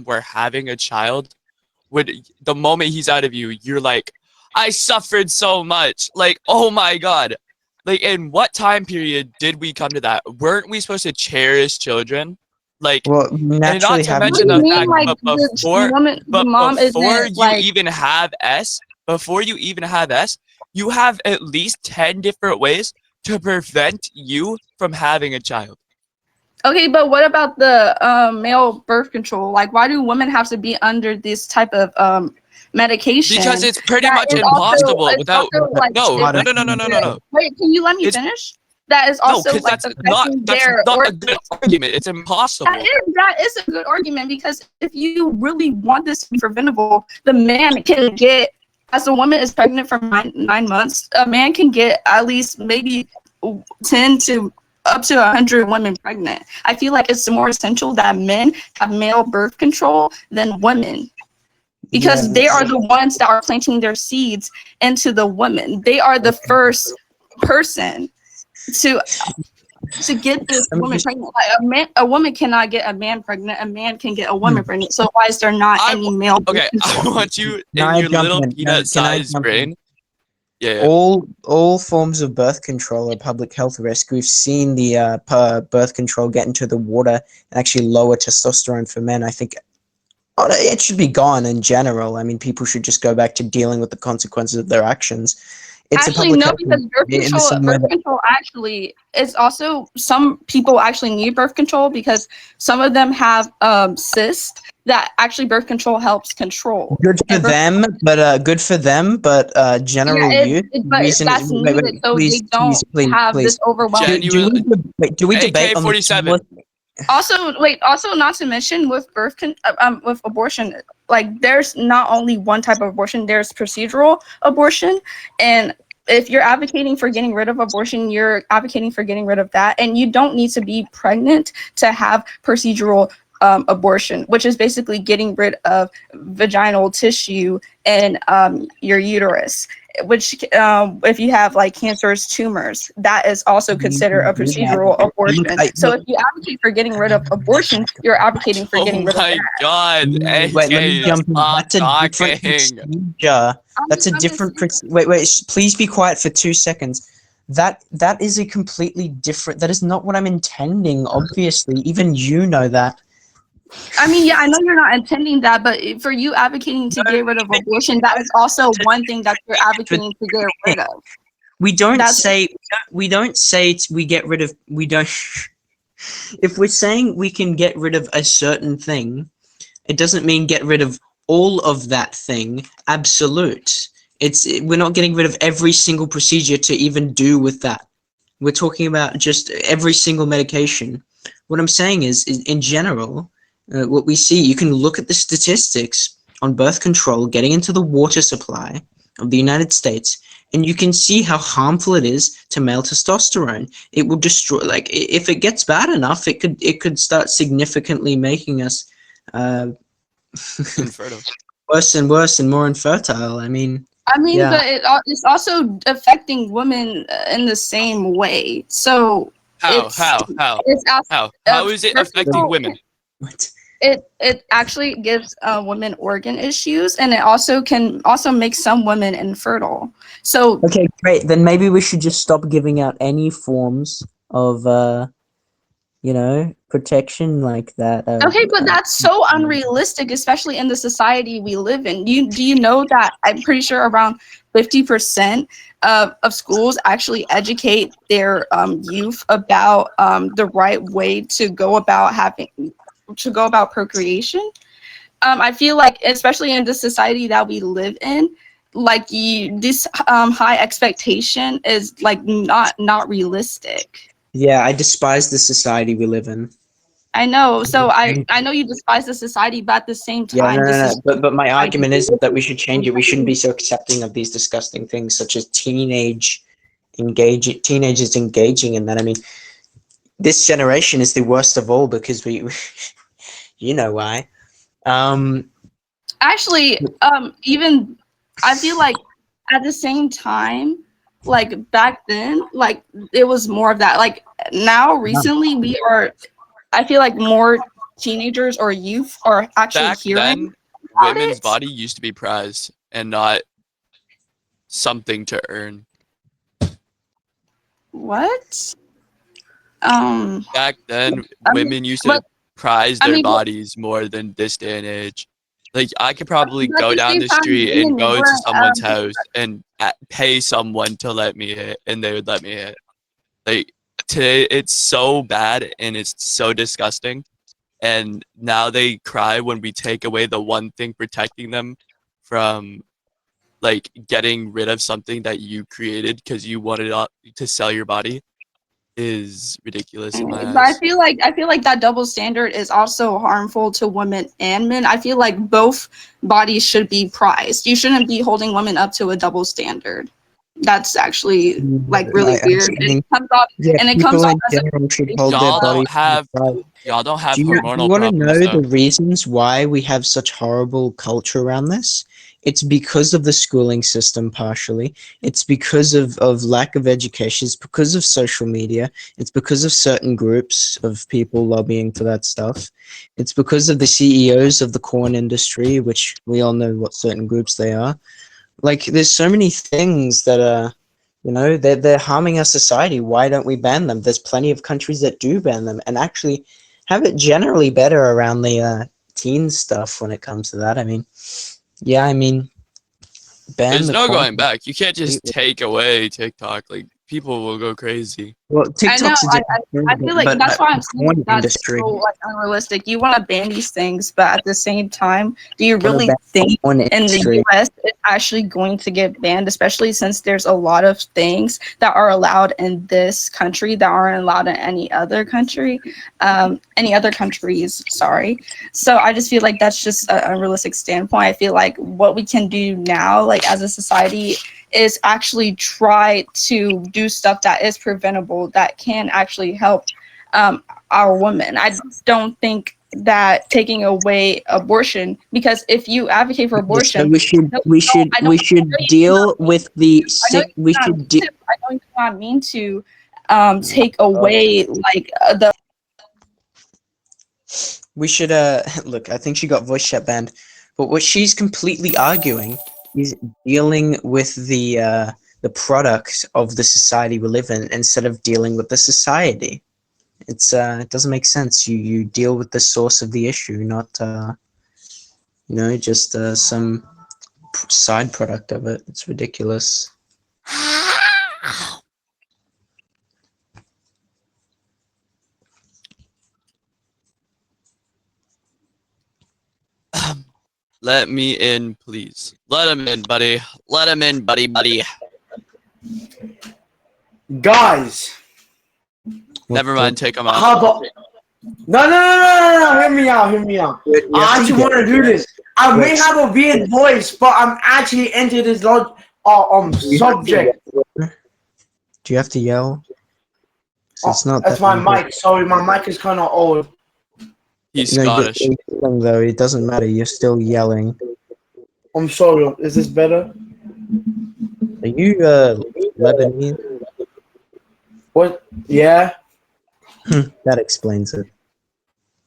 where having a child would, the moment he's out of you, you're like, I suffered so much. Like, oh my God. Like, in what time period did we come to that? Weren't we supposed to cherish children? Like, Well, and not naturally to having What do mention you the mean, fact, like but the woman, the mom before isn't you like? even have before you even have you have at least 10 different ways to prevent you from having a child. Okay, but what about the male birth control? Like, why do women have to be under this type of medication? Because it's pretty That much is also, impossible it's without. also like, No, it's no, no, no, no, no, no, no. Wait, can you let me It's finish? That is no, also because like affecting that's their not a good argument. It's impossible. that is a good argument, because if you really want this to be preventable, the man can get, as a woman is pregnant for 9 months, a man can get at least maybe 10 to up to 100 women pregnant. I feel like it's more essential that men have male birth control than women, because they are the ones that are planting their seeds into the women. They are the first person to get this woman pregnant. Like a woman cannot get a man pregnant. A man can get a woman pregnant. So why is there not any male birth Okay, I control? want you Can in I your jump little in? peanut-sized Jump in? brain. Yeah. All forms of birth control are public health risk. We've seen the birth control get into the water and actually lower testosterone for men. I think it should be gone in general. I mean, people should just go back to dealing with the consequences of their actions. It's Actually, a public no, health because birth control actually is also, some people actually need birth control because some of them have cysts that actually birth control helps control. Good for them, but general youth. But that's needed, so they don't have this overwhelming. Genuine. Do we debate on AK-47. Also, not to mention with with abortion, like there's not only one type of abortion, there's procedural abortion, and if you're advocating for getting rid of abortion, you're advocating for getting rid of that, and you don't need to be pregnant to have procedural abortion, which is basically getting rid of vaginal tissue and your uterus, which if you have like cancerous tumors, that is also considered a procedural abortion. So if you advocate for getting rid of abortion, you're advocating for getting rid of that. Oh my God! Wait, let me jump in. That's a different procedure. That's a different. Wait. Please be quiet for 2 seconds. That is a completely different. That is not what I'm intending. Obviously, even you know that. I mean, yeah, I know you're not intending that, but for you advocating to get rid of abortion, that is also one thing that you're advocating to get rid of. We don't say we get rid of. We don't. If we're saying we can get rid of a certain thing, it doesn't mean get rid of all of that thing. Absolute. We're not getting rid of every single procedure to even do with that. We're talking about just every single medication. What I'm saying is in general, what we see, you can look at the statistics on birth control getting into the water supply of the United States, and you can see how harmful it is to male testosterone. It will destroy, like, if it gets bad enough, it could start significantly making us infertile. Worse and worse and more infertile. I mean, yeah. But it's also affecting women in the same way. So how is it affecting women? What? It actually gives women organ issues, and it also can make some women infertile. So okay, great. Then maybe we should just stop giving out any forms of protection like that. Okay, but that's so unrealistic, especially in the society we live in. Do you know that I'm pretty sure around 50% of schools actually educate their youth about the right way to go about procreation? I feel like, especially in the society that we live in, like this high expectation is like not realistic. Yeah, I despise the society we live in. I know. So I know you despise the society, but at the same time, But my argument is that we should change it. We shouldn't be so accepting of these disgusting things, such as teenagers engaging in that. I mean, this generation is the worst of all because we you know why. Actually, even I feel like at the same time, like back then, like it was more of that. Like now, recently, I feel like more teenagers or youth are actually Back hearing then, about women's it. body used to be prized and not something to earn. What? Back then, I mean, women used to but prize I their mean, but bodies more than this day and age. Like, I could probably at go the down same the time, street and women go to weren't. someone's house and pay someone to let me hit, and they would let me hit. Like, today, it's so bad and it's so disgusting. And now they cry when we take away the one thing protecting them from like getting rid of something that you created because you wanted to sell your body is ridiculous in my But eyes. I feel like that double standard is also harmful to women and men. I feel like both bodies should be prized. You shouldn't be holding women up to a double standard. That's actually like really I weird. think, yeah, And it comes people off in as a general should hold their Y'all bodies don't to the have side. y'all don't have Do you hormonal want to problems know the though. reasons why we have such horrible culture around this? It's because of the schooling system, partially. It's because of lack of education. It's because of social media. It's because of certain groups of people lobbying for that stuff. It's because of the CEOs of the corn industry, which we all know what certain groups they are. Like, there's so many things that are, they're harming our society. Why don't we ban them? There's plenty of countries that do ban them and actually have it generally better around the teen stuff when it comes to that. I mean, yeah, ban There's the no corn going back. You can't just completely. take away TikTok. Like people will go crazy. Well, I know. TikTok's a different I thing, feel like but that's why I'm the saying corn that's industry. so like unrealistic. You want to ban these things, but at the same time, do you What really about think corn in the industry? U.S. it's actually going to get banned? Especially since there's a lot of things that are allowed in this country that aren't allowed in any other country, any other countries. Sorry. So I just feel like that's just an unrealistic standpoint. I feel like what we can do now, like as a society, is actually try to do stuff that is preventable that can actually help our women. I don't think that taking away abortion, because if you advocate for Okay, so abortion, we should deal with the sick. We should I know you do not mean to take away like the We should look, I think she got voice chat banned. But what she's completely arguing is dealing with the product of the society we live in instead of dealing with the society. It doesn't make sense. You deal with the source of the issue, not just some side product of it. It's ridiculous. Let me in, please. Let him in, buddy. Let him in, buddy. Guys, Never mind, take him how off. about no, hear me out. I actually want to do this. I may have a weird voice, but I'm actually into this subject. Do you have to yell? It's not That's that my easy. mic. Sorry, my mic is kind of old. He's No, Scottish. you're yelling, though. It doesn't matter. You're still yelling. I'm sorry. Is this better? Are you Lebanese? What? Yeah. That explains it.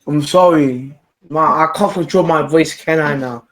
I'm sorry. I can't control my voice, can I now?